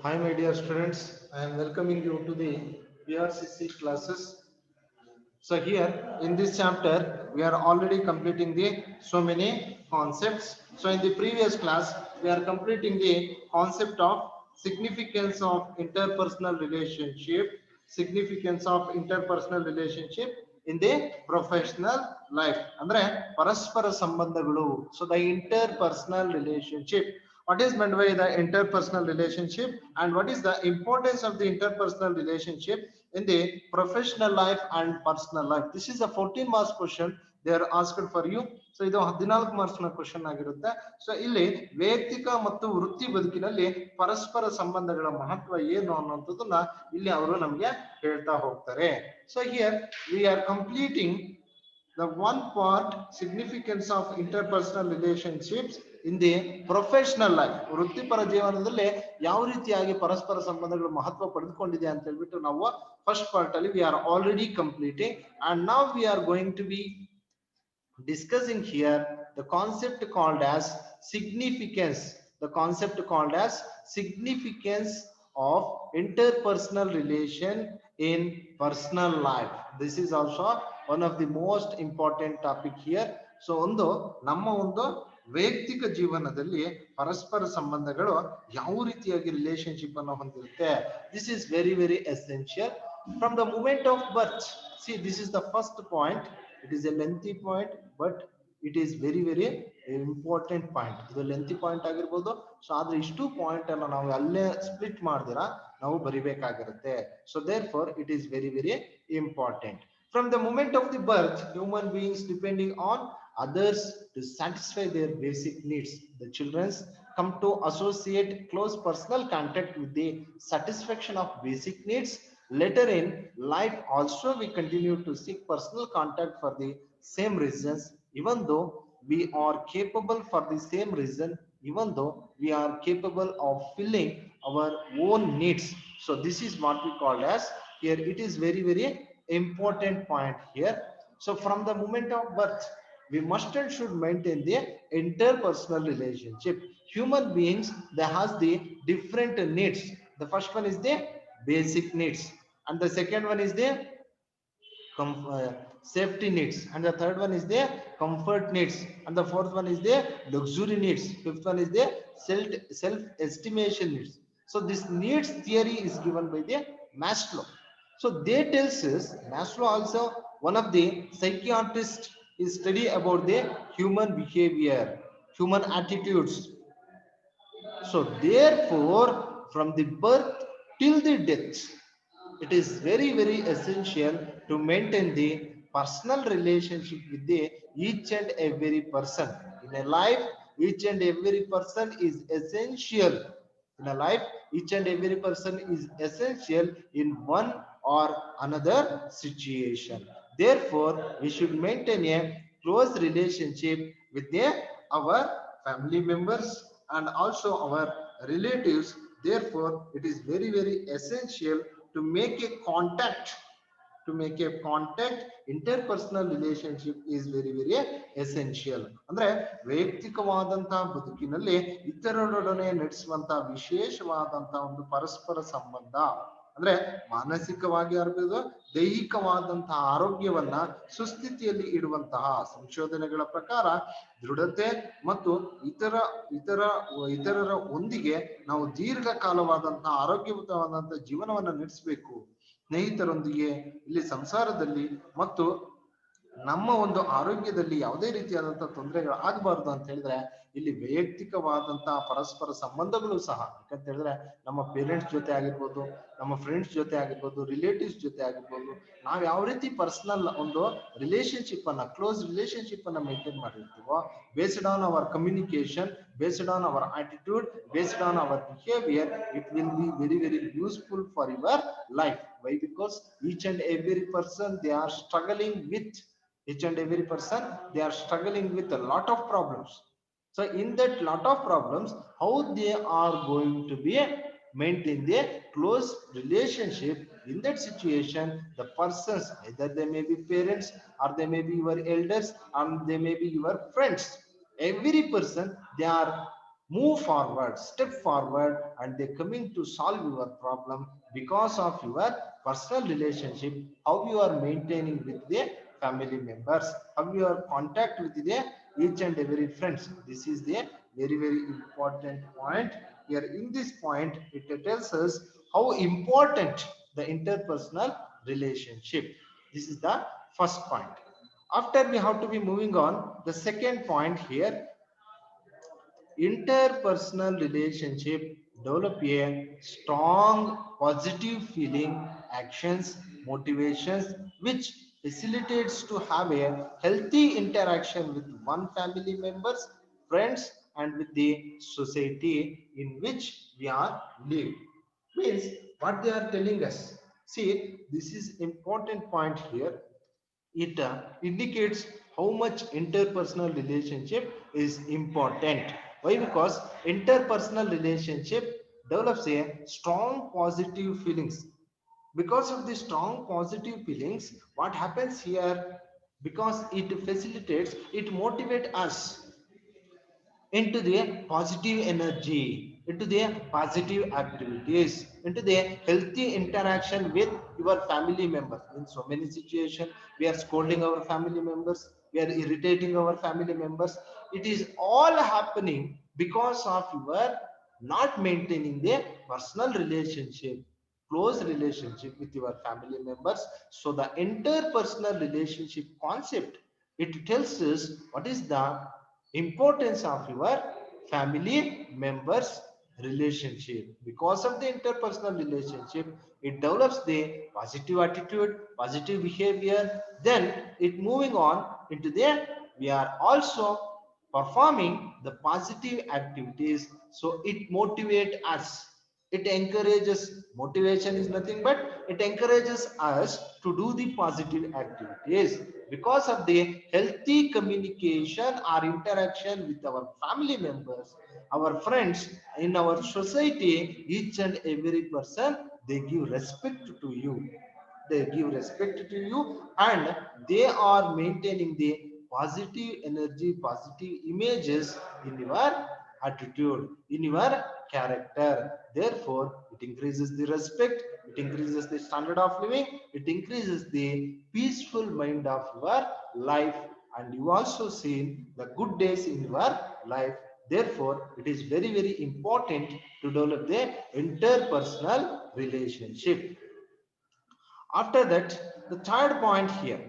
Hi, my dear students. I am welcoming you to the BRCC classes. So here in this chapter, we are already completing the so many concepts. So in the previous class, we are completing the concept of significance of interpersonal relationship, significance of interpersonal relationship in the professional life. ಅಂದ್ರೆ ಪರಸ್ಪರ ಸಂಬಂಧಗಳು. So the interpersonal relationship. What is meant by the interpersonal relationship and what is the importance of the interpersonal relationship in the professional life and personal life? This is a 14 marks question they are asked for you. So ಇದು 14 marks ನ question ಆಗಿರುತ್ತೆ. So ಇಲ್ಲಿ ವೈಯಕ್ತಿಕ ಮತ್ತು ವೃತ್ತಿ ಬದುಕಿನಲ್ಲಿ ಪರಸ್ಪರ ಸಂಬಂಧಗಳ ಮಹತ್ವ ಏನು ಅನ್ನುವಂಥದ್ದನ್ನ ಇಲ್ಲಿ ಅವರು ನಮಗೆ ಹೇಳ್ತಾ ಹೋಗ್ತಾರೆ. So here we are completing the one part significance of interpersonal relationships in the professional life. ವೃತ್ತಿಪರ ಜೀವನದಲ್ಲಿ ಯಾವ ರೀತಿಯಾಗಿ ಪರಸ್ಪರ ಸಂಬಂಧಗಳು ಮಹತ್ವ ಪಡೆದುಕೊಂಡಿದೆ ಅಂತ ಹೇಳ್ಬಿಟ್ಟು ನಾವು ಫಸ್ಟ್ ಪಾರ್ಟ್ ಅಲ್ಲಿ we are already completing and now we are going to be discussing here the concept called as significance, the concept called as significance of interpersonal relation in personal life. This is also one of the most important topic here. So ಒಂದು ನಮ್ಮ ಒಂದು ವೈಯಕ್ತಿಕ ಜೀವನದಲ್ಲಿ ಪರಸ್ಪರ ಸಂಬಂಧಗಳು ಯಾವ ರೀತಿಯಾಗಿ relationship ಅನ್ನು ಹೊಂದಿರುತ್ತೆ. This is very very essential from the moment of birth. See, this is the first point. It is a lengthy point but it is very very important point. ಇದು ಲೆಂತಿ ಪಾಯಿಂಟ್ ಆಗಿರ್ಬೋದು. So ಆದ್ರೆ ಇಷ್ಟು point ಅನ್ನು ನಾವು ಅಲ್ಲೇ split ಮಾಡಿದಿರಾ ನಾವು ಬರಿಬೇಕಾಗಿರುತ್ತೆ. So therefore it is very very important. From the moment of the birth, human beings depending on others to satisfy their basic needs. The children come to associate close personal contact with the satisfaction of basic needs. Later in life also we continue to seek personal contact for the same reasons, even though we are capable for the same reason, even though we are capable of filling our own needs. So this is what we call as here. It is very very important point here. So from the moment of birth we must and should maintain the interpersonal relationship. Human beings, they has the different needs. The first one is the basic needs and the second one is the safety needs and the third one is the comfort needs and the fourth one is the luxury needs, fifth one is the self estimation needs. So this needs theory is given by the Maslow. So they tells us Maslow also one of the psychiatrists is study about the human behavior, human attitudes. So therefore from the birth till the death it is very very essential to maintain the personal relationship with the each and every person in a life. Each and every person is essential in a life. Each and every person is essential in one or another situation. Therefore we should maintain a close relationship with our family members and also our relatives. Therefore it is very very essential to make a contact, to make a contact. Interpersonal relationship is very very essential. ಅಂದ್ರೆ ವೈಯಕ್ತಿಕವಾದಂತಹ ಬದುಕಿನಲ್ಲಿ ಇತರರೊಡನೆ ನಡೆಸುವಂತಹ ವಿಶೇಷವಾದಂತಹ ಒಂದು ಪರಸ್ಪರ ಸಂಬಂಧ ಅಂದ್ರೆ ಮಾನಸಿಕವಾಗಿ ಆಗಿರ್ಬೋದು ದೈಹಿಕವಾದಂತಹ ಆರೋಗ್ಯವನ್ನ ಸುಸ್ಥಿತಿಯಲ್ಲಿ ಇಡುವಂತಹ ಸಂಶೋಧನೆಗಳ ಪ್ರಕಾರ ದೃಢತೆ ಮತ್ತು ಇತರರ ಒಂದಿಗೆ ನಾವು ದೀರ್ಘಕಾಲವಾದಂತಹ ಆರೋಗ್ಯಯುತವಾದಂತಹ ಜೀವನವನ್ನು ನಡೆಸಬೇಕು ಸ್ನೇಹಿತರೊಂದಿಗೆ ಇಲ್ಲಿ ಸಂಸಾರದಲ್ಲಿ ಮತ್ತು ನಮ್ಮ ಒಂದು ಆರೋಗ್ಯದಲ್ಲಿ ಯಾವುದೇ ರೀತಿಯಾದಂತಹ ತೊಂದರೆಗಳು ಆಗಬಾರ್ದು ಅಂತ ಹೇಳಿದ್ರೆ ಇಲ್ಲಿ ವೈಯಕ್ತಿಕವಾದಂತಹ ಪರಸ್ಪರ ಸಂಬಂಧಗಳು ಸಹ, ಯಾಕಂತ ಹೇಳಿದ್ರೆ ನಮ್ಮ ಪೇರೆಂಟ್ಸ್ ಜೊತೆ ಆಗಿರ್ಬೋದು, ನಮ್ಮ ಫ್ರೆಂಡ್ಸ್ ಜೊತೆ ಆಗಿರ್ಬೋದು, ರಿಲೇಟಿವ್ಸ್ ಜೊತೆ ಆಗಿರ್ಬೋದು, ನಾವ್ ಯಾವ ರೀತಿ ಪರ್ಸನಲ್ ಒಂದು ರಿಲೇಶನ್ಶಿಪ್ ಅನ್ನ, ಕ್ಲೋಸ್ ರಿಲೇಶನ್ಶಿಪ್ ಅನ್ನ ಮೇಂಟೈನ್ ಮಾಡಿರ್ತೀವೋ, based on our communication, based on our attitude, based on our behaviour, it will be very very useful for your life. Why? Because each and every person they are struggling with, each and every person they are struggling with a lot of problems. So in that lot of problems, how they are going to be maintain a close relationship in that situation? The persons, either they may be parents or they may be your elders or they may be your friends, every person they are move forward, step forward, and they coming to solve your problem because of your personal relationship, how you are maintaining with the family members, how you are contact with the each and every friends. This is the very important point. Here in this point, it tells us how important the interpersonal relationship. This is the first point. After we have to be moving on, the second point here, interpersonal relationship develop a strong positive feeling, actions, motivations, which facilitates to have a healthy interaction with one family members, friends, and with the society in which we are live. Means what they are telling us, see, this is important point here. It indicates how much interpersonal relationship is important. Why? Because interpersonal relationship develops a strong positive feelings. Because of the strong positive feelings, what happens here, because it facilitates, it motivates us into the positive energy, into the positive activities, into the healthy interaction with your family members. In so many situations, we are scolding our family members, we are irritating our family members. It is all happening because of your not maintaining the personal relationship, close relationship with your family members. So the interpersonal relationship concept, it tells us what is the importance of your family members relationship. Because of the interpersonal relationship, it develops the positive attitude, positive behavior, then it moving on into the, we are also performing the positive activities, so it motivate us, it encourages, motivation is nothing but it encourages us to do the positive activities. Because of the healthy communication or interaction with our family members, our friends, in our society, each and every person, they give respect to you, they give respect to you, and they are maintaining the positive energy, positive images in your attitude, in your character. Therefore it increases the respect, it increases the standard of living, it increases the peaceful mind of your life, and you also see the good days in your life. Therefore it is very important to develop the interpersonal relationship. After that, the third point here,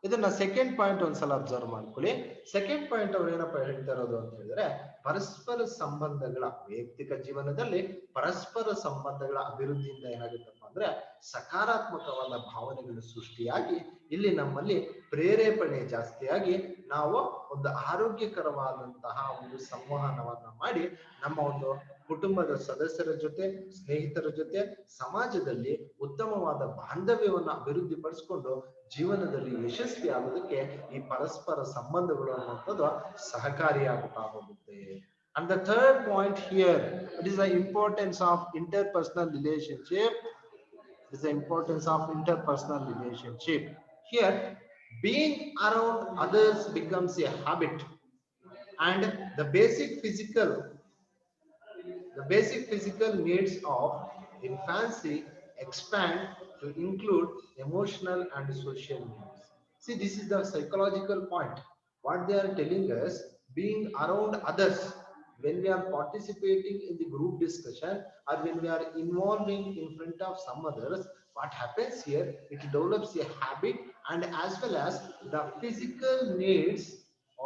ಇದನ್ನ second point ಒಂದ್ಸಲ observe ಮಾಡ್ಕೊಳ್ಳಿ. Second point ಅವ್ರು ಏನಪ್ಪ ಹೇಳ್ತಾ ಇರೋದು ಅಂತ ಹೇಳಿದ್ರೆ, ಪರಸ್ಪರ ಸಂಬಂಧಗಳ, ವೈಯಕ್ತಿಕ ಜೀವನದಲ್ಲಿ ಪರಸ್ಪರ ಸಂಬಂಧಗಳ ಅಭಿವೃದ್ಧಿಯಿಂದ ಏನಾಗುತ್ತಪ್ಪ ಅಂದ್ರೆ ಸಕಾರಾತ್ಮಕವಾದ ಭಾವನೆಗಳು ಸೃಷ್ಟಿಯಾಗಿ, ಇಲ್ಲಿ ನಮ್ಮಲ್ಲಿ ಪ್ರೇರೇಪಣೆ ಜಾಸ್ತಿಯಾಗಿ ನಾವು ಒಂದು ಆರೋಗ್ಯಕರವಾದಂತಹ ಒಂದು ಸಂವಹನವನ್ನ ಮಾಡಿ ನಮ್ಮ ಒಂದು ಕುಟುಂಬದ ಸದಸ್ಯರ ಜೊತೆ, ಸ್ನೇಹಿತರ ಜೊತೆ, ಸಮಾಜದಲ್ಲಿ ಉತ್ತಮವಾದ ಬಾಂಧವ್ಯವನ್ನು ಅಭಿವೃದ್ಧಿ ಪಡಿಸಿಕೊಂಡು ಜೀವನದಲ್ಲಿ ಯಶಸ್ವಿ ಆಗೋದಕ್ಕೆ ಈ ಪರಸ್ಪರ ಸಂಬಂಧಗಳು ಅನ್ನುವಂಥದ್ದು ಸಹಕಾರಿಯಾಗುತ್ತಾ ಹೋಗುತ್ತೆ. And the third point here, it is the importance of interpersonal relationship. It is the importance of interpersonal relationship. Here, being around others becomes a habit, and the basic physical needs of infancy expand to include emotional and social needs. See, this is the psychological point. What they are telling us, being around others, when we are participating in the group discussion or when we are involving in front of some others, what happens here, it develops a habit, and as well as the physical needs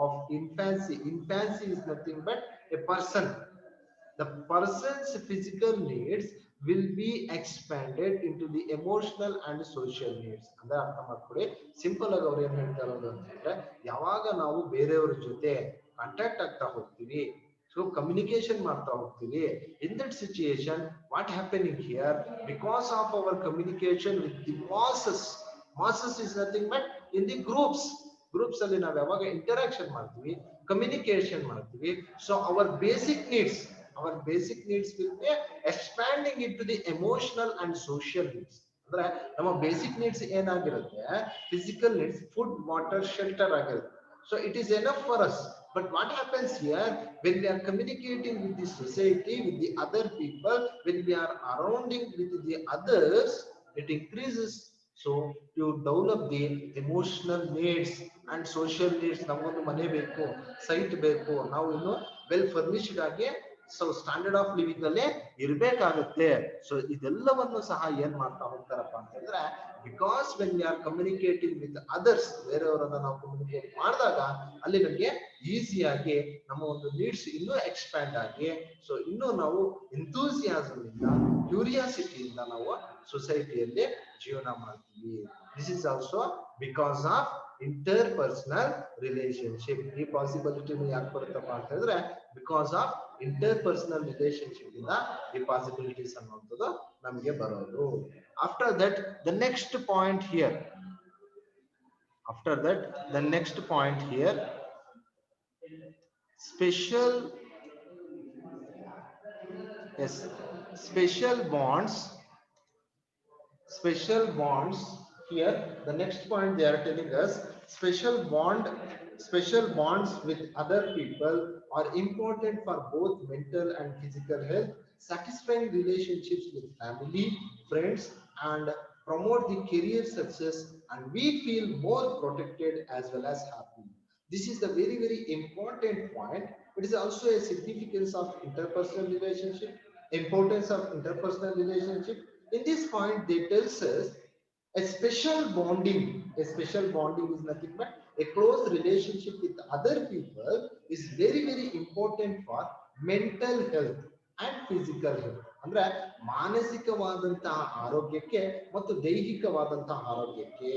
of infancy. Infancy is nothing but a person, the person's physical needs will be expanded into the emotional and social needs. ಅಂದ್ರೆ ಅರ್ಥ ಮಾಡ್ಕೊಳ್ಳಿ. Simple ಆಗಿ ಅವ್ರು ಏನ್ ಹೇಳ್ತಾ ಇರೋದು ಅಂತ ಹೇಳಿದ್ರೆ, ಯಾವಾಗ ನಾವು ಬೇರೆಯವ್ರ ಜೊತೆ ಕಾಂಟ್ಯಾಕ್ಟ್ ಆಗ್ತಾ ಹೋಗ್ತೀವಿ, ಸೊ ಕಮ್ಯುನಿಕೇಶನ್ ಮಾಡ್ತಾ ಹೋಗ್ತೀವಿ, in that situation what happening here, because of our communication with the masses is nothing but in the groups ಅಲ್ಲಿ ನಾವು ಯಾವಾಗ ಇಂಟರಾಕ್ಷನ್ ಮಾಡ್ತೀವಿ, ಕಮ್ಯುನಿಕೇಶನ್ ಮಾಡ್ತೀವಿ, so our basic needs will be expanding into the emotional and social needs. ಅಂದ್ರೆ ನಮ್ಮ basic needs ಏನಾಗಿರುತ್ತೆ, physical needs, food, water, shelter ಆಗಿರುತ್ತೆ. So it is enough for us. But what happens here when we are communicating with the society, with the other people, when we are surrounding with the others, it increases. So to develop the emotional needs and social needs, ನಮಗೊಂದು ಮನೆ ಬೇಕು, site ಬೇಕು, ನಾವು ಇನ್ನು well furnished ಆಗಿ so standard of living ಅಲ್ಲೇ ಇರಬೇಕಾಗುತ್ತೆ. So ಇದೆಲ್ಲವನ್ನು ಸಹ ಏನ್ ಮಾಡ್ತಾ ಹೋಗ್ತಾರಪ್ಪ ಅಂತ ಹೇಳಿದ್ರೆ, because when we are communicating with others, ಬೇರೆಯವರನ್ನ ನಾವು ಕಮ್ಯುನಿಕೇಟ್ ಮಾಡಿದಾಗ ಅಲ್ಲಿ ನಮಗೆ ಈಸಿಯಾಗಿ ನಮ್ಮ ಒಂದು ನೀಡ್ಸ್ ಇನ್ನೂ ಎಕ್ಸ್ಪ್ಯಾಂಡ್ ಆಗಿ, ಸೊ ಇನ್ನೂ ನಾವು ಎಂಥೂಸಿಯಾಸಮ್ ಇಂದ, ಕ್ಯೂರಿಯಾಸಿಟಿಯಿಂದ ನಾವು ಸೊಸೈಟಿಯಲ್ಲಿ ಜೀವನ ಮಾಡ್ತೀವಿ. This is also because of interpersonal relationship. ಈ ಪಾಸಿಬಿಲಿಟಿ ಯಾಕೆ ಬರುತ್ತಪ್ಪ ಅಂತ ಹೇಳಿದ್ರೆ, ಬಿಕಾಸ್ ಆಫ್ ಇಂಟರ್ಪರ್ಸನಲ್ ರಿಲೇಶನ್ಶಿಪ್ ಇಂದ ಈ ಪಾಸಿಬಿಲಿಟೀಸ್ ಅನ್ನುವಂಥದ್ದು ನಮಗೆ ಬರೋದು. After that the next point here, after that the next point here, special, yes, special bonds here. The next point they are telling us, special bonds with other people are important for both mental and physical health. Satisfying relationships with family, friends, and promote the career success, and we feel more protected as well as happy. This is the very, very important point. It is also a significance of interpersonal relationship, importance of interpersonal relationship. In this point, they tells us a special bonding is nothing but a close relationship with other people is very, very important for mental health and physical health. ಅಂದ್ರೆ ಮಾನಸಿಕವಾದಂತಹ ಆರೋಗ್ಯಕ್ಕೆ ಮತ್ತು ದೈಹಿಕವಾದಂತಹ ಆರೋಗ್ಯಕ್ಕೆ.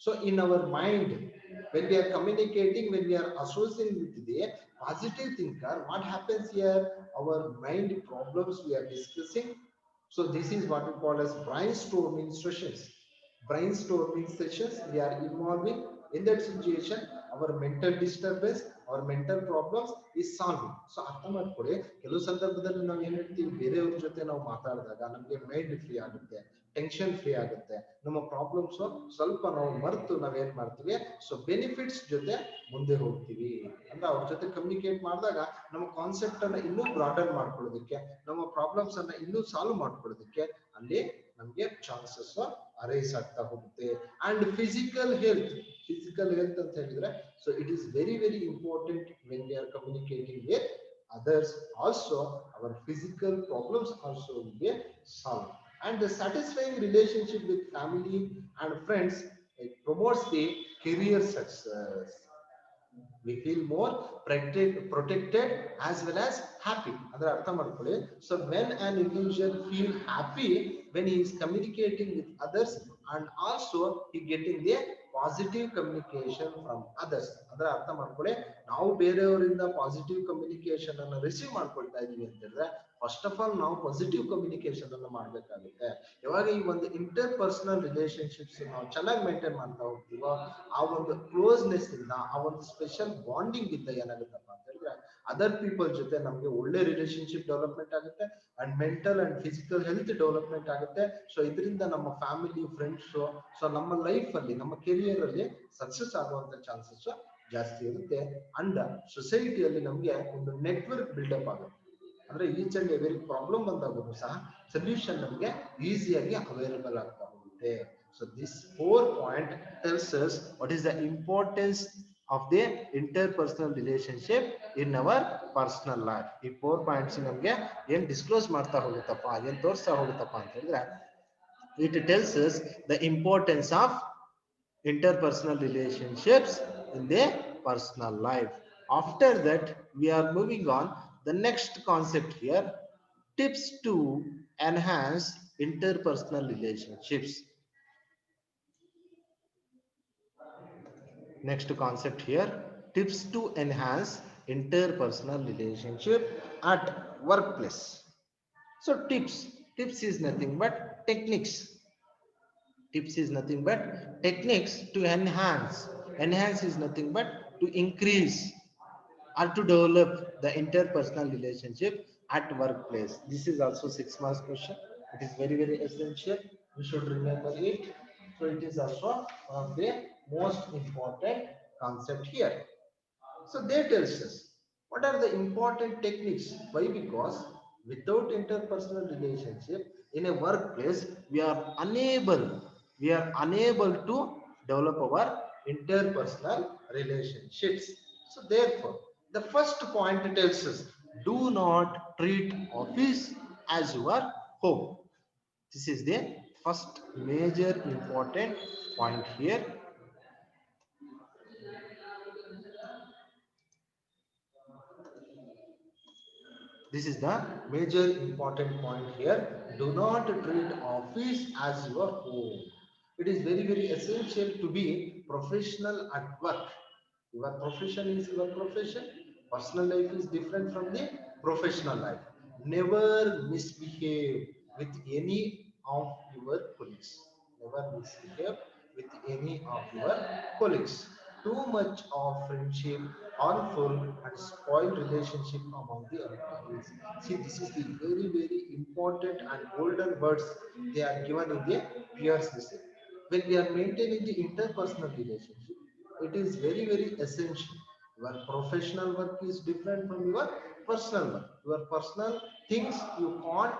So in our mind, when we are communicating, when we are associating with the positive thinker, what happens here? Our mind problems we are discussing. So this is what we call as brainstorming sessions. We are involving in that situation. Our mental disturbance, our mental problems is solving. So ಅರ್ಥ ಮಾಡ್ಕೊಳ್ಳಿ, ಕೆಲವು ಸಂದರ್ಭದಲ್ಲಿ ನಾವು ಏನ್ ಹೇಳ್ತೀವಿ, ಬೇರೆಯವ್ರ ಜೊತೆ ನಾವು ಮಾತಾಡಿದಾಗ ನಮಗೆ ಮೈಂಡ್ ಫ್ರೀ ಆಗುತ್ತೆ, ಟೆನ್ಷನ್ ಫ್ರೀ ಆಗುತ್ತೆ, ನಮ್ಮ ಪ್ರಾಬ್ಲಮ್ಸ್ ಸ್ವಲ್ಪ ನಾವು ಮರೆತು ನಾವೇನ್ ಮಾಡ್ತೀವಿ, ಸೊ ಬೆನಿಫಿಟ್ಸ್ ಜೊತೆ ಮುಂದೆ ಹೋಗ್ತೀವಿ. ಅಂದ್ರೆ ಅವ್ರ ಜೊತೆ ಕಮ್ಯುನಿಕೇಟ್ ಮಾಡಿದಾಗ ನಮ್ಮ ಕಾನ್ಸೆಪ್ಟ್ ಅನ್ನ ಇನ್ನೂ ಬ್ರಾಡನ್ ಮಾಡ್ಕೊಳ್ಳೋದಕ್ಕೆ, ನಮ್ಮ ಪ್ರಾಬ್ಲಮ್ಸ್ ಅನ್ನ ಇನ್ನೂ ಸಾಲ್ವ್ ಮಾಡ್ಕೊಳ್ಳೋದಕ್ಕೆ ಅಲ್ಲಿ ನಮಗೆ ಚಾನ್ಸಸ್ ಅರೈಸ್ ಆಗ್ತಾ ಹೋಗುತ್ತೆ. ಅಂಡ್ ಫಿಸಿಕಲ್ ಹೆಲ್ತ್ ಅಂತ ಹೇಳಿದ್ರೆ, so it is very, very important when we are communicating with others. Also our physical problems also will be solved. And the satisfying relationship with family and friends, it promotes the career success. We feel more protected as well as happy. Adar artha madkoli. So when an individual feel happy when he is communicating with others, and also he getting the positive communication from others. Adar artha madkoli. ನಾವು ಬೇರೆಯವರಿಂದ positive communication ಅನ್ನು receive ಮಾಡ್ಕೊಳ್ತಾ ಇದೀವಿ ಅಂತ ಹೇಳಿದ್ರೆ, first of all ನಾವು positive communication ಅನ್ನು ಮಾಡ್ಬೇಕಾಗುತ್ತೆ. ಯಾವಾಗ ಈ ಒಂದು ಇಂಟರ್ ಪರ್ಸನಲ್ ರಿಲೇಶನ್ಶಿಪ್ಸ್ ನಾವು ಚೆನ್ನಾಗಿ ಮೇಂಟೈನ್ ಮಾಡ್ತಾ ಹೋಗ್ತೀವೋ, ಆ ಒಂದು ಕ್ಲೋಸ್ನೆಸ್ ಇಂದ, ಆ ಒಂದು ಸ್ಪೆಷಲ್ ಬಾಂಡಿಂಗ್ ಇಂದ ಏನಾಗುತ್ತಪ್ಪ ಅಂತ ಹೇಳಿದ್ರೆ, ಅದರ್ ಪೀಪಲ್ ಜೊತೆ ನಮಗೆ ಒಳ್ಳೆ ರಿಲೇಶನ್ಶಿಪ್ ಡೆವಲಪ್ಮೆಂಟ್ ಆಗುತ್ತೆ, and mental and physical health development ಆಗುತ್ತೆ. ಸೊ ಇದರಿಂದ ನಮ್ಮ ಫ್ಯಾಮಿಲಿ, ಫ್ರೆಂಡ್ಸ್, ಸೊ ನಮ್ಮ ಲೈಫ್ ಅಲ್ಲಿ, ನಮ್ಮ ಕೆರಿಯರ್ ಅಲ್ಲಿ ಸಕ್ಸಸ್ ಆಗುವಂತ ಚಾನ್ಸಸ್ ಜಾಸ್ತಿ ಇರುತ್ತೆ. ಅಂಡ್ ಸೊಸೈಟಿಯಲ್ಲಿ ನಮಗೆ ಒಂದು ನೆಟ್ವರ್ಕ್ ಬಿಲ್ಡಪ್ ಆಗುತ್ತೆ. ಅಂದ್ರೆ ಈಚ್ ಅಂಡ್ ಎವ್ರಿ ಪ್ರಾಬ್ಲಮ್ ಬಂದಾಗೂ ಸಹ ಸೊಲ್ಯೂಷನ್ ನಮಗೆ ಈಸಿಯಾಗಿ ಅವೈಲಬಲ್ ಆಗ್ತಾ ಹೋಗುತ್ತೆ. So this 4 point tells us what is the importance of the interpersonal relationship in our personal life. ಈ 4 points ನಮಗೆ ಏನ್ ಡಿಸ್ಕ್ಲೋಸ್ ಮಾಡ್ತಾ ಹೋಗುತ್ತಪ್ಪ, ಏನ್ ತೋರಿಸ್ತಾ ಹೋಗುತ್ತಪ್ಪ ಅಂತ ಹೇಳಿದ್ರೆ, it tells us the importance of interpersonal relationships in their personal life. After that, we are moving on the next concept here, tips to enhance interpersonal relationships. Next concept here, tips to enhance interpersonal relationship at workplace. So tips is nothing but techniques. Tips is nothing but techniques to enhance is nothing but to increase or to develop the interpersonal relationship at workplace. This is also 6 marks question. It is very, very essential. You should remember it. So it is also one of the most important concept here. So they tells us what are the important techniques. Why? Because without interpersonal relationship in a workplace, we are unable to develop our interpersonal relationships. So therefore, the first point tells us, do not treat office as your home. This is the first major important point here. This is the major important point here. Do not treat office as your home. It is very, very essential to be professional at work. Your profession is your profession. Personal life is different from the professional life. Never misbehave with any of your colleagues. Never misbehave with any of your colleagues. Too much of friendship harmful and spoil relationship among the employees. See, this is the very, very important and golden words they are given in the peers list. When we are maintaining the interpersonal relationship, it is very, very essential. Your professional work is different from your personal work. Your personal things you can't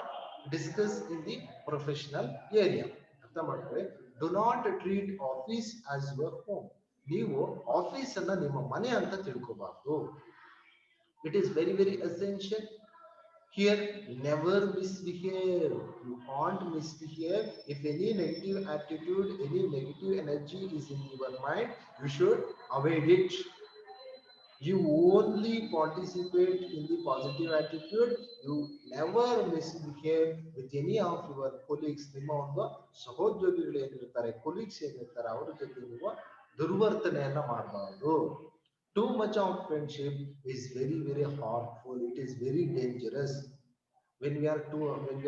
discuss in the professional area. ಅರ್ಥ ಮಾಡ್ಕೊಳ್ಳಿ. Do not treat office as your home. ನೀವು office ಅನ್ನ ನಿಮ್ಮ ಮನೆ ಅಂತ ತಿಳ್ಕೋಬಾರ್ದು. It is very, very essential. Here, never misbehave. You can't misbehave. If any negative attitude, any negative energy is in your mind, you should avoid it. You only participate in the positive attitude. You never misbehave with any of your colleagues. ನಿಮ್ಮ ಒಂದು ಸಹೋದ್ಯೋಗಿಗಳು ಏನಿರ್ತಾರೆ, colleagues ಏನಿರ್ತಾರೆ, ಅವರ ಜೊತೆ ನೀವು ದುರ್ವರ್ತನೆಯನ್ನ ಮಾಡಬಾರದು. Too much of friendship is very, very harmful. It is very dangerous. When we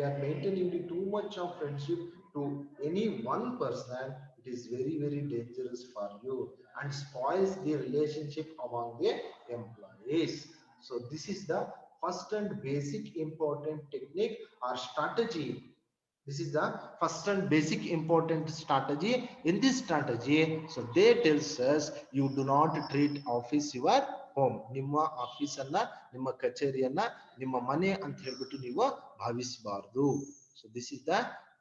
are maintaining too much of friendship to any one person, it is very, very dangerous for you and spoils the relationship among the employees. So this is the first and basic important technique or strategy. This is the first and basic important strategy. In this strategy, so they tells us, you do not treat office your home. ನಿಮ್ಮ office ಅನ್ನ, ನಿಮ್ಮ ಕಚೇರಿಯನ್ನ ನಿಮ್ಮ ಮನೆ ಅಂತ ಹೇಳ್ಬಿಟ್ಟು ನೀವು ಭಾವಿಸಬಾರದು. So this is the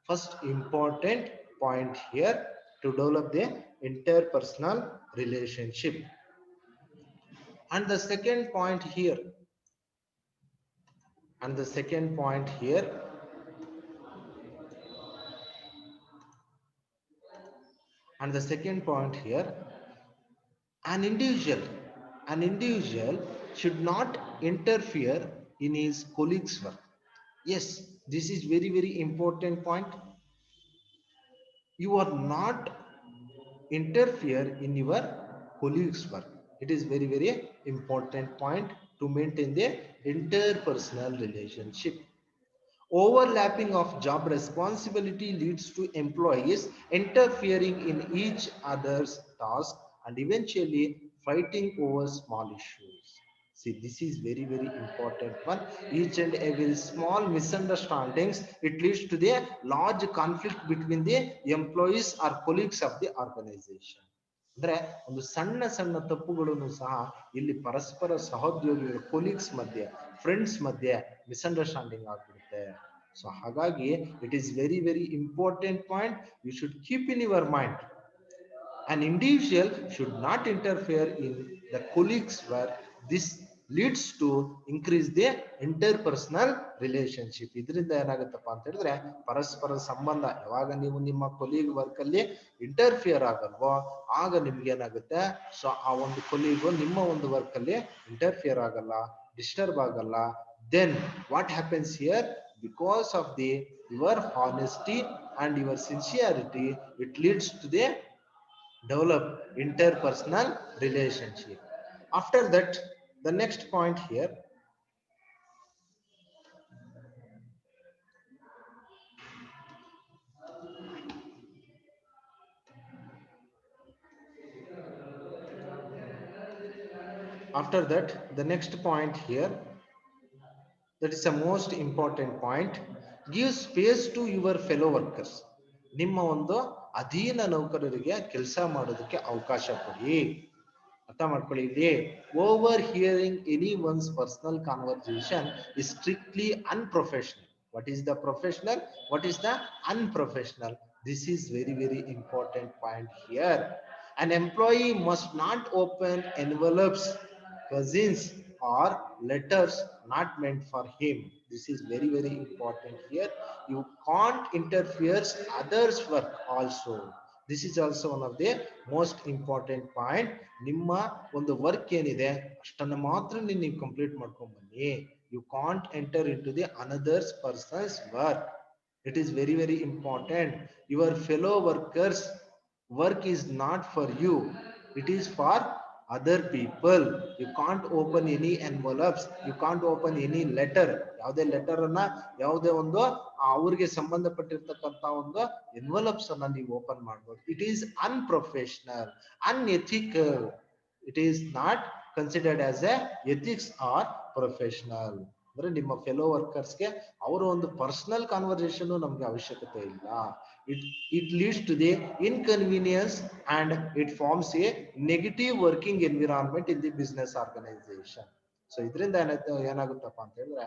first important point here to develop the interpersonal relationship. And the second point here, and the second point here, and the second point here, an individual should not interfere in his colleagues work. Yes, this is very, very important point. You are not interfere in your colleagues work. It is very, very important point to maintain the interpersonal relationship. Overlapping of job responsibility leads to employees interfering in each other's task and eventually fighting over small issues. See, this is very, very important one. Each and every small misunderstandings, it leads to the large conflict between the employees or colleagues of the organization. ಅಂದ್ರೆ ಒಂದು ಸಣ್ಣ ಸಣ್ಣ ತಪ್ಪುಗಳನ್ನು ಸಹ ಇಲ್ಲಿ ಪರಸ್ಪರ ಸಹೋದ್ಯೋಗಿಗಳ colleagues ಮಧ್ಯೆ, ಫ್ರೆಂಡ್ಸ್ ಮಧ್ಯೆ ಮಿಸ್ಅಂಡರ್ಸ್ಟ್ಯಾಂಡಿಂಗ್ ಆಗ್ಬಿಡುತ್ತೆ. ಸೊ ಹಾಗಾಗಿ it is very, very important point. You should keep in your mind. An individual should not interfere in the colleagues work. This leads to increase the interpersonal relationship. ಇದರಿಂದ ಏನಾಗುತ್ತಪ್ಪ ಅಂತ ಹೇಳಿದ್ರೆ ಪರಸ್ಪರ ಸಂಬಂಧ, ಯಾವಾಗ ನೀವು ನಿಮ್ಮ ಕೊಲೀಗ್ ವರ್ಕ್ ಅಲ್ಲಿ ಇಂಟರ್ಫಿಯರ್ ಆಗಲ್ವೋ ಆಗ ನಿಮ್ಗೆ ಏನಾಗುತ್ತೆ, ಸೊ ಆ ಒಂದು ಕೊಲೀಗು ನಿಮ್ಮ ಒಂದು ವರ್ಕ್ ಅಲ್ಲಿ ಇಂಟರ್ಫಿಯರ್ ಆಗಲ್ಲ, ಡಿಸ್ಟರ್ಬ್ ಆಗಲ್ಲ. Then what happens here? Because of the your honesty and your sincerity, it leads to the develop interpersonal relationship. After that, the next point here, after that the next point here, that is the most important point. Give space to your fellow workers. ನಿಮ್ಮ ಒಂದು ಅಧೀನ ನೌಕರರಿಗೆ ಕೆಲಸ ಮಾಡೋದಕ್ಕೆ ಅವಕಾಶ ಕೊಡಿ. ಅರ್ಥ ಮಾಡ್ಕೊಳ್ಳಿ ಇಲ್ಲಿ overhearing any one's personal conversation is strictly unprofessional. What is the professional? What is the unprofessional? This is very, very important point here. An employee must not open envelopes, cousins, or letters not meant for him. This is very, very important here. You can't interfere others' work also. This is also one of the most important point. ನಿಮ್ಮ ಒಂದು work ಏನಿದೆ ಅಷ್ಟನ್ನು ಮಾತ್ರ ನೀವು complete ಮಾಡ್ಕೊಂಡು ಬನ್ನಿ. You can't enter into the another's person's work. It is very, very important. Your fellow workers work is not for you, it is for other people. You can't open any envelopes, you can't open any letter. ಯಾವುದೇ letter ಅನ್ನ ಯಾವುದೇ ಒಂದು ಅವರಿಗೆ ಸಂಬಂಧಪಟ್ಟಿರ್ತಕ್ಕಂತ ಒಂದು ಎನ್ವಲಪ್ಸ್ ಅನ್ನ ನೀವು open ಮಾಡಬಹುದು. It is unprofessional, unethical. It is not considered as a ethics or professional. ಅಂದ್ರೆ ನಿಮ್ಮ ಫೆಲೋ ವರ್ಕರ್ಸ್ಗೆ ಅವರ ಒಂದು ಪರ್ಸನಲ್ ಕಾನ್ವರ್ಸೇಷನ್ ನಮ್ಗೆ ಅವಶ್ಯಕತೆ ಇಲ್ಲ. It leads to the inconvenience and it forms a negative working environment in the business organization. So ಇದರಿಂದ ಏನಾಗುತ್ತಪ್ಪ ಅಂತ ಹೇಳಿದ್ರೆ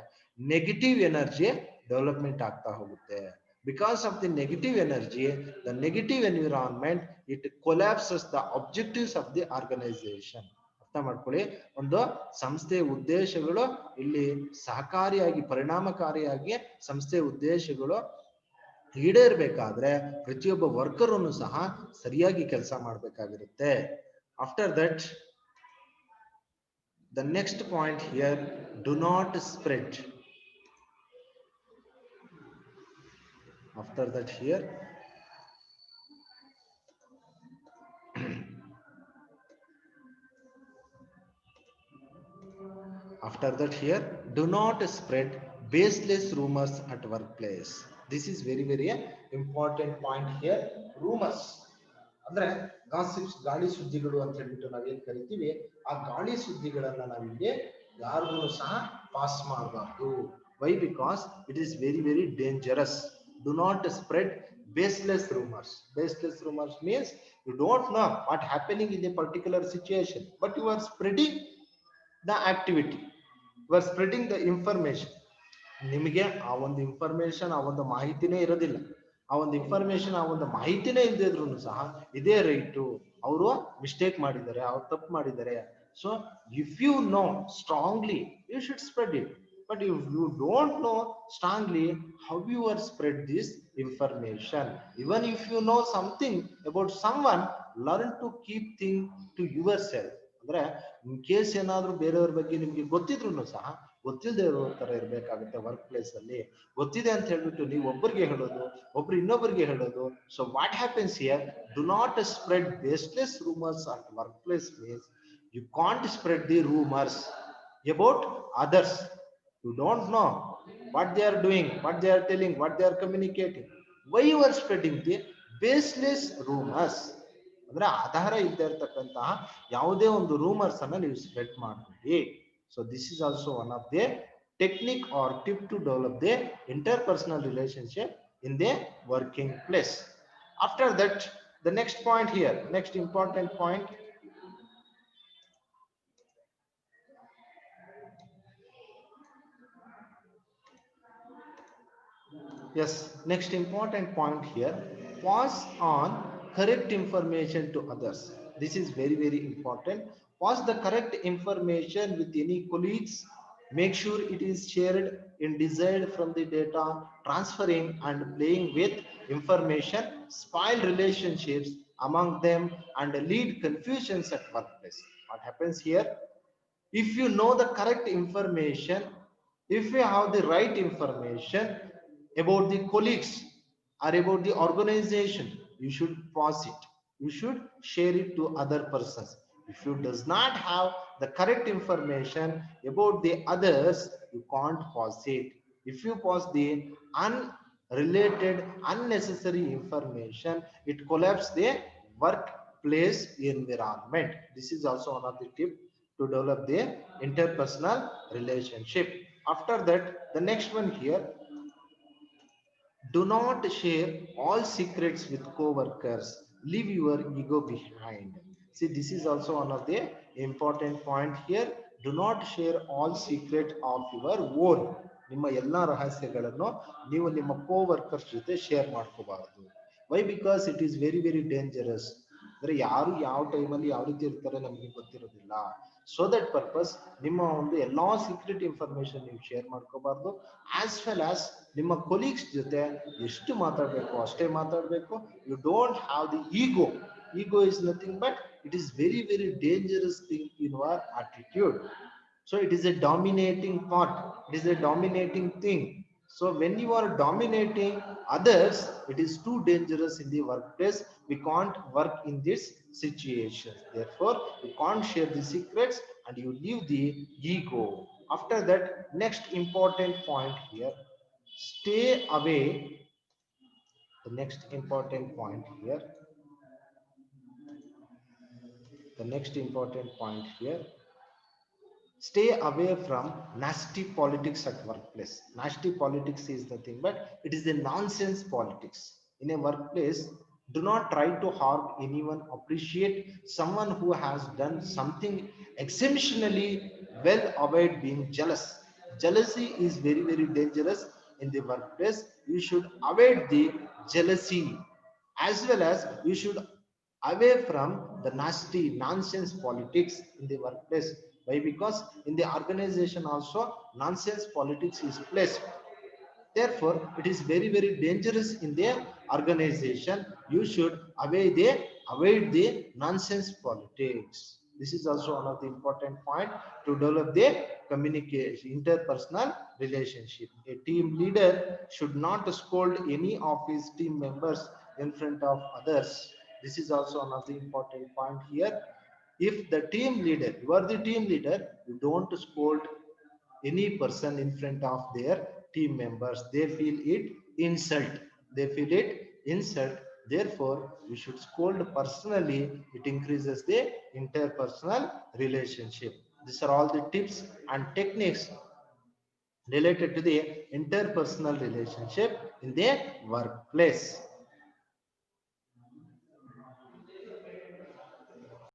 ನೆಗೆಟಿವ್ ಎನರ್ಜಿ ಡೆವಲಪ್ಮೆಂಟ್ ಆಗ್ತಾ ಹೋಗುತ್ತೆ. Because of the negative energy, the negative environment, it collapses the objectives of the organization. ಅರ್ಥ ಮಾಡ್ಕೊಳ್ಳಿ, ಒಂದು ಸಂಸ್ಥೆಯ ಉದ್ದೇಶಗಳು ಇಲ್ಲಿ ಸಹಕಾರಿಯಾಗಿ ಪರಿಣಾಮಕಾರಿಯಾಗಿ ಸಂಸ್ಥೆಯ ಉದ್ದೇಶಗಳು ಈಡೇರಬೇಕಾದ್ರೆ ಪ್ರತಿಯೊಬ್ಬ ವರ್ಕರನ್ನು ಸಹ ಸರಿಯಾಗಿ ಕೆಲಸ ಮಾಡಬೇಕಾಗಿರುತ್ತೆ. After that the next point here, do not spread. After that here do not spread baseless rumors at workplace. This is very, very important point here. Rumors ಅಂದ್ರೆ ಗಾಸಿಪ್ಸ್, ಗಾಳಿ ಸುದ್ದಿಗಳು ಅಂತ ಹೇಳ್ಬಿಟ್ಟು ನಾವೇನ್ ಕರಿತೀವಿ, ಆ ಗಾಳಿ ಸುದ್ದಿಗಳನ್ನ ನಾವಿಲ್ಲಿ ಯಾರಿಗೂ ಸಹ ಪಾಸ್ ಮಾಡಬಾರ್ದು. Why? Because it is very, very dangerous. Do not spread baseless rumors. Baseless rumors means you don't know what happening in a particular situation, but you are spreading the activity, you are spreading the information. ನಿಮಗೆ ಆ ಒಂದು information, ಆ ಒಂದು ಮಾಹಿತಿನೇ ಇರೋದಿಲ್ಲ. ಆ ಒಂದು information, ಆ ಒಂದು ಮಾಹಿತಿನೇ ಇಲ್ಲದೆ ಇದ್ರು ಸಹ ಇದೇ ರೈಟು, ಅವರು ಮಿಸ್ಟೇಕ್ ಮಾಡಿದ್ದಾರೆ, ಅವ್ರು ತಪ್ಪು ಮಾಡಿದ್ದಾರೆ. So if you know strongly you should spread it. But if you don't know strongly, how you are spread this information? Even if you know something about someone, learn to keep things to yourself. ಅಂದ್ರೆ in case ಏನಾದ್ರೂ ಬೇರೆಯವ್ರ ಬಗ್ಗೆ ನಿಮ್ಗೆ ಗೊತ್ತಿದ್ರು ಸಹ ಗೊತ್ತಿಲ್ಲದೆ ಇರೋ ತರ ಇರ್ಬೇಕಾಗುತ್ತೆ. ವರ್ಕ್ ಪ್ಲೇಸ್ ಅಲ್ಲಿ ಗೊತ್ತಿದೆ ಅಂತ ಹೇಳ್ಬಿಟ್ಟು ನೀವು ಒಬ್ಬರಿಗೆ ಹೇಳೋದು, ಒಬ್ರು ಇನ್ನೊಬ್ಬರಿಗೆ ಹೇಳೋದು. So what happens here? Do not spread baseless rumours at work place means you can't spread the rumors about others. You don't know what they are doing, what they are telling, what they are communicating. Why you are spreading the baseless rumors? ಅಂದ್ರೆ ಆಧಾರ ಇಲ್ಲದೆ ಇರತಕ್ಕಂತಹ ಯಾವುದೇ ಒಂದು rumours ಅನ್ನ ನೀವು spread ಮಾಡಬೇಡಿ. So this is also one of the technique or tip to develop the interpersonal relationship in the working place. After that the next point here, next important point, yes, next important point here, pass on correct information to others. This is very, very important. Pass the correct information with any colleagues. Make sure it is shared in desired from the data. Transferring and playing with information spoil relationships among them and lead confusions at workplace. What happens here? If you know the correct information, if you have the right information about the colleagues or about the organization, you should pass it, you should share it to other persons. If you does not have the correct information about the others, you can't pass it. If you pass the unrelated unnecessary information, it collapses the workplace environment. This is also one of the tips to develop the interpersonal relationship. After that, the next one here, do not share all secrets with co-workers. Leave your ego behind. See, this is also one of the important point here, do not share all secret of your own. ನಿಮ್ಮ ಎಲ್ಲಾ ರಹಸ್ಯಗಳನ್ನು ನೀವು ನಿಮ್ಮ coworkers ಜೊತೆ share ಮಾಡ್ಕೋಬಾರದು. Why? Because it is very very dangerous. ಅಂದ್ರೆ ಯಾರು ಯಾವ ಟೈಮಲ್ಲಿ ಯಾವ ರೀತಿ ಇರ್ತಾರೆ ನಮಗೆ ಗೊತ್ತಿರೋದಿಲ್ಲ. ಸೊ ದಟ್ ಪರ್ಪಸ್ ನಿಮ್ಮ ಒಂದು ಎಲ್ಲಾ ಸೀಕ್ರೆಟ್ ಇನ್ಫಾರ್ಮೇಶನ್ ನೀವು ಶೇರ್ ಮಾಡ್ಕೋಬಾರ್ದು. ಆಸ್ ವೆಲ್ ಆಸ್ ನಿಮ್ಮ ಕೊಲೀಗ್ಸ್ ಜೊತೆ ಎಷ್ಟು ಮಾತಾಡಬೇಕು ಅಷ್ಟೇ ಮಾತಾಡಬೇಕು. You don't have the ego. Ego is nothing but it is very very dangerous thing in our attitude. So it is a dominating part, it is a dominating thing. So when you are dominating others, it is too dangerous in the workplace. We can't work in this situation. Therefore you can't share the secrets and you leave the ego. After that, next important point here, stay away. The next important point here, the next important point here, stay away from nasty politics at workplace. Nasty politics is nothing but it is a nonsense politics in a workplace. Do not try to harm anyone. Appreciate someone who has done something exceptionally well. Avoid being jealous. Jealousy is very very dangerous in the workplace. You should avoid the jealousy, as well as you should away from the nasty nonsense politics in the workplace. Why? Because in the organization also nonsense politics is placed. Therefore it is very very dangerous in the organization. You should avoid the nonsense politics. This is also one of the important point to develop the communication, interpersonal relationship. A team leader should not scold any of his team members in front of others. This is also one of the important point here. If the team leader, you are the team leader, you don't scold any person in front of their team members. They feel it insult. They feel it insult. Therefore we should scold personally. It increases the interpersonal relationship. These are all the tips and techniques related to the interpersonal relationship in the workplace.